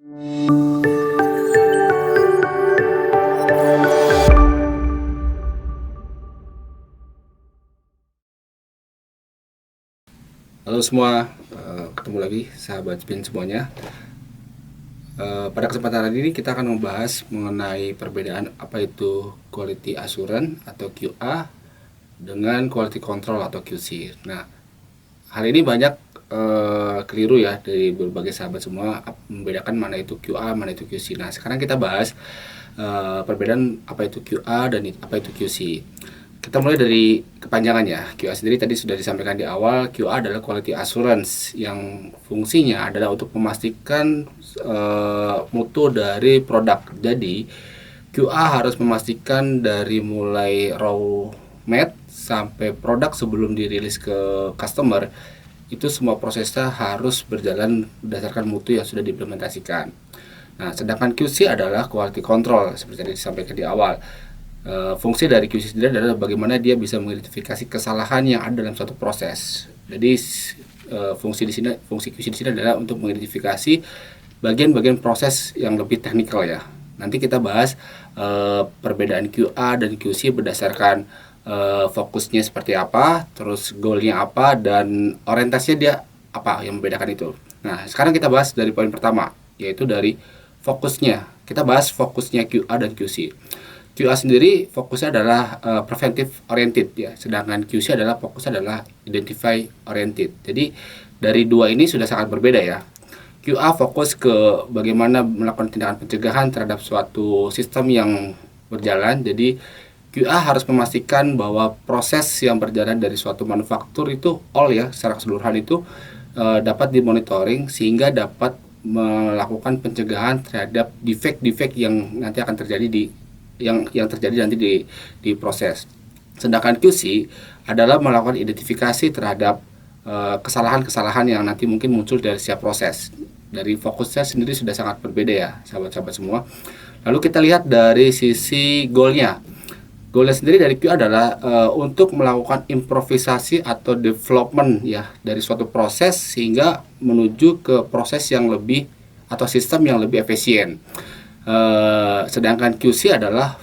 Halo semua, ketemu lagi sahabat spin semuanya. Pada kesempatan hari ini kita akan membahas mengenai perbedaan apa itu quality assurance atau QA dengan quality control atau QC. Nah, hal ini banyak keliru ya dari berbagai sahabat semua membedakan mana itu QA, mana itu QC. Nah, sekarang kita bahas perbedaan apa itu QA dan apa itu QC. Kita mulai dari kepanjangannya. QA sendiri tadi sudah disampaikan di awal. QA adalah quality assurance yang fungsinya adalah untuk memastikan mutu dari produk. Jadi QA harus memastikan dari mulai raw mat sampai produk sebelum dirilis ke customer, itu semua prosesnya harus berjalan berdasarkan mutu yang sudah diimplementasikan. Nah, sedangkan QC adalah quality control seperti yang disampaikan di awal. Fungsi dari QC sendiri adalah bagaimana dia bisa mengidentifikasi kesalahan yang ada dalam suatu proses. Jadi fungsi QC di sini adalah untuk mengidentifikasi bagian-bagian proses yang lebih teknikal ya. Nanti kita bahas perbedaan QA dan QC berdasarkan fokusnya seperti apa, terus goalnya apa, dan orientasinya dia apa yang membedakan itu. Nah, sekarang kita bahas dari poin pertama, yaitu dari fokusnya. Kita bahas fokusnya QA dan QC. QA sendiri fokusnya adalah preventive oriented ya, sedangkan QC adalah fokusnya adalah identify oriented. Jadi dari dua ini sudah sangat berbeda ya. QA fokus ke bagaimana melakukan tindakan pencegahan terhadap suatu sistem yang berjalan. Jadi QA harus memastikan bahwa proses yang berjalan dari suatu manufaktur itu all ya, secara keseluruhan itu dapat dimonitoring sehingga dapat melakukan pencegahan terhadap defek-defek yang nanti akan terjadi yang terjadi nanti di proses. Sedangkan QC adalah melakukan identifikasi terhadap kesalahan-kesalahan yang nanti mungkin muncul dari setiap proses. Dari fokusnya sendiri sudah sangat berbeda ya, sahabat-sahabat semua. Lalu kita lihat dari sisi goalnya. Goalnya sendiri dari QA adalah untuk melakukan improvisasi atau development ya dari suatu proses sehingga menuju ke proses yang lebih atau sistem yang lebih efisien. Sedangkan QC adalah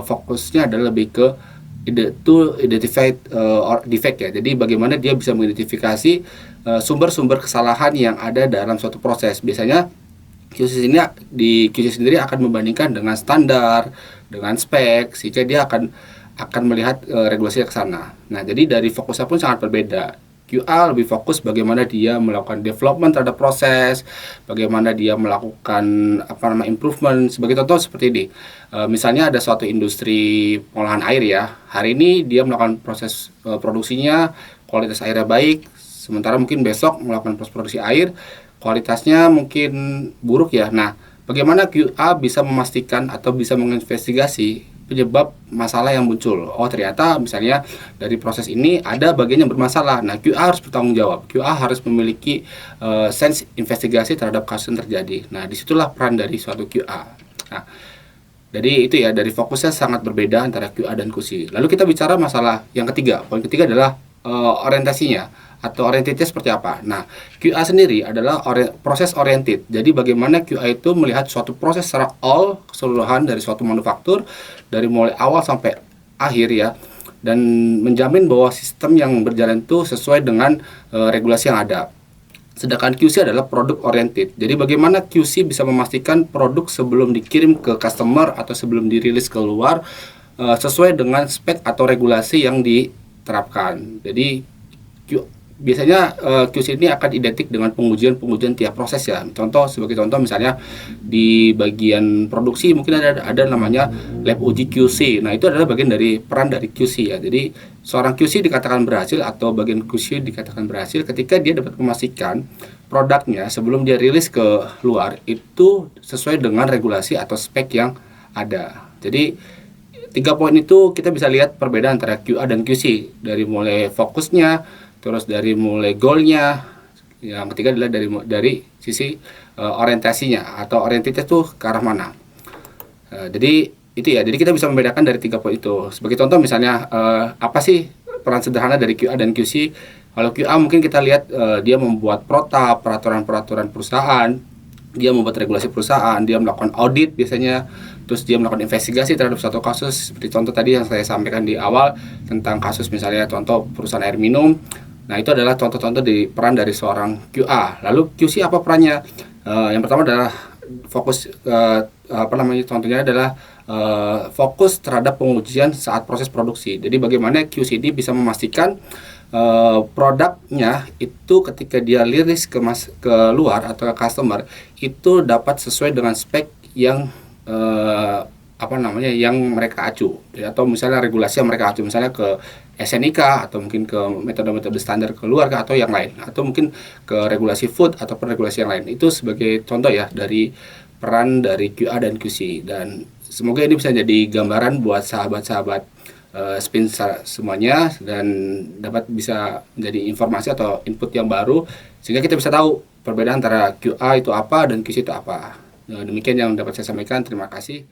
fokusnya adalah lebih ke identified defect ya. Jadi bagaimana dia bisa mengidentifikasi sumber-sumber kesalahan yang ada dalam suatu proses. Biasanya QC sendiri akan membandingkan dengan standar, dengan spek, sehingga dia akan melihat regulasinya ke sana. Nah, jadi dari fokusnya pun sangat berbeda. QA lebih fokus bagaimana dia melakukan development terhadap proses, bagaimana dia melakukan improvement. Sebagai contoh seperti ini, misalnya ada suatu industri pengolahan air ya, hari ini dia melakukan proses produksinya, kualitas airnya baik, sementara mungkin besok melakukan proses produksi air, kualitasnya mungkin buruk ya. Nah, bagaimana QA bisa memastikan atau bisa menginvestigasi penyebab masalah yang muncul. Oh, ternyata misalnya dari proses ini ada bagian yang bermasalah. Nah, QA harus bertanggung jawab. QA harus memiliki sense investigasi terhadap kasus yang terjadi. Nah, disitulah peran dari suatu QA. Nah, jadi itu ya, dari fokusnya sangat berbeda antara QA dan QC. Lalu kita bicara masalah yang ketiga. Poin ketiga adalah orientasinya atau orientednya seperti apa. Nah, QA sendiri adalah proses oriented. Jadi bagaimana QA itu melihat suatu proses secara keseluruhan dari suatu manufaktur dari mulai awal sampai akhir ya, dan menjamin bahwa sistem yang berjalan itu sesuai dengan regulasi yang ada. Sedangkan QC adalah product oriented. Jadi bagaimana QC bisa memastikan produk sebelum dikirim ke customer atau sebelum dirilis keluar sesuai dengan spek atau regulasi yang diterapkan. Jadi biasanya QC ini akan identik dengan pengujian tiap proses ya. Sebagai contoh misalnya di bagian produksi mungkin ada namanya lab uji QC. Nah, itu adalah bagian dari peran dari QC ya. Jadi seorang QC dikatakan berhasil atau bagian QC dikatakan berhasil ketika dia dapat memastikan produknya sebelum dia rilis ke luar itu sesuai dengan regulasi atau spek yang ada. Jadi 3 poin itu kita bisa lihat perbedaan antara QA dan QC dari mulai fokusnya, terus dari mulai goalnya, yang ketiga adalah dari sisi orientasinya atau orientasinya tuh ke arah mana. Jadi itu ya, jadi kita bisa membedakan dari 3 poin itu. Sebagai contoh misalnya apa sih peran sederhana dari QA dan QC? Kalau QA mungkin kita lihat dia membuat protap, peraturan-peraturan perusahaan, dia membuat regulasi perusahaan, dia melakukan audit biasanya, terus dia melakukan investigasi terhadap suatu kasus, seperti contoh tadi yang saya sampaikan di awal tentang kasus misalnya contoh perusahaan air minum. Nah, itu adalah contoh-contoh di peran dari seorang QA. Lalu QC apa perannya? Yang pertama adalah fokus contohnya adalah fokus terhadap pengujian saat proses produksi. Jadi bagaimana QCD bisa memastikan produknya itu ketika dia liris ke luar atau ke customer itu dapat sesuai dengan spek yang yang mereka acu, ya, atau misalnya regulasi yang mereka acu, misalnya ke SNIK atau mungkin ke metode-metode standar keluarga atau yang lain, atau mungkin ke regulasi food ataupun regulasi yang lain. Itu sebagai contoh ya dari peran dari QA dan QC, dan semoga ini bisa jadi gambaran buat sahabat-sahabat spin semuanya dan dapat bisa menjadi informasi atau input yang baru sehingga kita bisa tahu perbedaan antara QA itu apa dan QC itu apa. Demikian yang dapat saya sampaikan. Terima kasih.